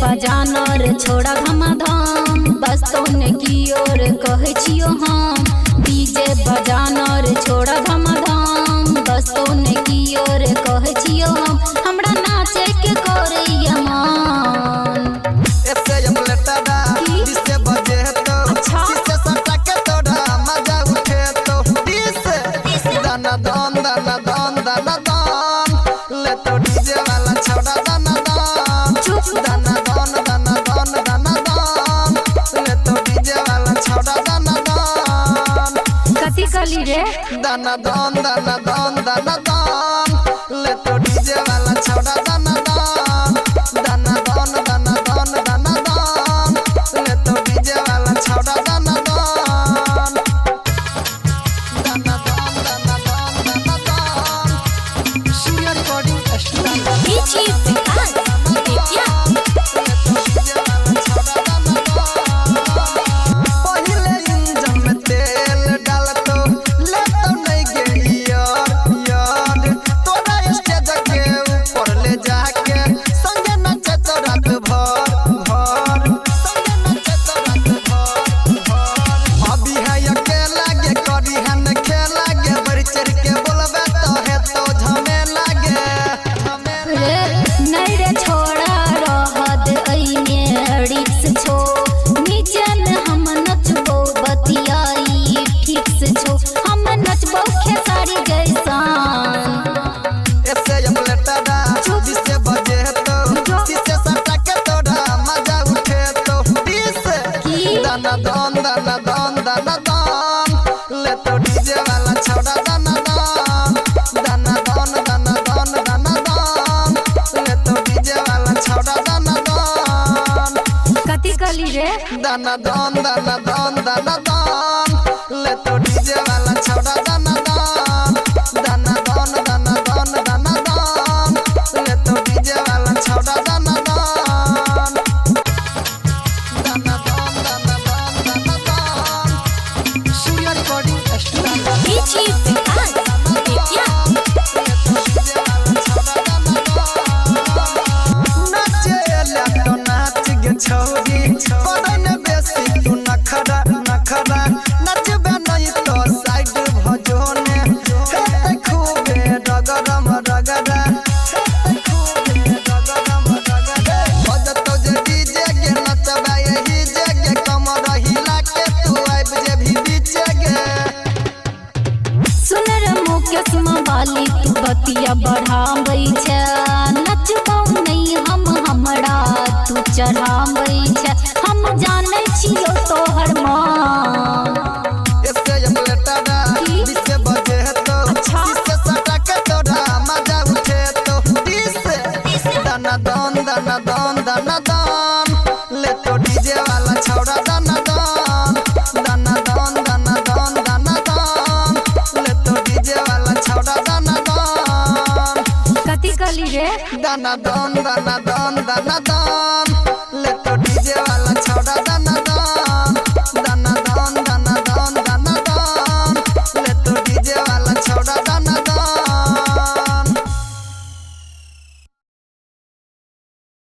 बजाना रे छोड़ा धमाधम बस तोने की ओर कहे छियो हम। डीजे बजाना रे छोड़ा धमाधम बस तोने की ओर कहे छियो हम। हमरा नाचे के करे यमान ऐसे यमलेटा जिससे बजे तो जिससे सटा के तोड़ा मजा उठे तो जिससे दाना दान दाना दान दाना दान ले तो डीजे वाला छोड़ा दाना दान दाना दान दाना दान दाना दान ले तो डीजे वाला छोड़ा दाना दान कथी कली रे दाना दान दाना दान दाना दान ले तो डीजे वाला छोड़ा दाना दान दाना दान दाना दान दाना दान ले तो डीजे वाला छोड़ा दाना दान दाना दान दाना दान दाना दान सूर्या रिकॉर्डिंग स्टूडियो बीची विकास बेटिया पहिले इंजन में तेल डाल तो ले तो नहीं गई यार तोरा स्टेज के ऊपर ले जाके संगे नचे तो रात भर संगे नचे तो रात भर अभी है अकेला गे करी हन खेला गे बढ़ चढ़ के बोलबे तो है तो झमेला गे रे नहीं रे छोड़ा रहत अइने रिक्स छो नीचे में हम नचबो बतियाई ठीक से छो हम नचबो खेसारी जैसान ऐसे यमलेटा जिससे बजे तो जिससे सटा के तोड़ा मजा उठे तो जिससे दाना दान दाना दान दाना दान ले तो डीजे वाला छोड़ा दाना दान दाना दान दाना दान दाना दान ले तो डीजे वाला छोड़ा दाना दान कथी कली रे दाना दान दाना दान दाना दान ले तो डीजे वाला छोड़ा दाना दान दाना दान दाना दान दाना दान ले तो डीजे वाला छोड़ा दाना दान दाना दान दाना दान दाना दान सूर्या रिकॉर्डिंग स्टूडियो बीची विकास बेटिया नाच गे छौरी पड़न बेसी तू नखरा नखरा नचबे नहीं तो साइड भजोने हेते खूबे रगरम रगरा हेते खूबे रगरम रगरा बजतो जे डीजे गे नचबे यही जे गे कमर हिला के तू आइब जे भी बीचे गे सुन रे मुकेश वाली तू बतिया बढ़ाबै छै नचबो नहीं हम हमरा तू चढ़ाबै छै हम जानै छियो तोहर मां ऐसे यमलेटा जिससे बजे तो जिससे सटा के तोड़ा मजा उठे तो जिससे दाना दान दाना दान दाना दान ले तो डीजे वाला छोड़ा दाना दान दाना दान दाना दान दाना दान ले तो डीजे वाला छोड़ा दाना दान कथी कली रे दाना दान दाना दान दाना दान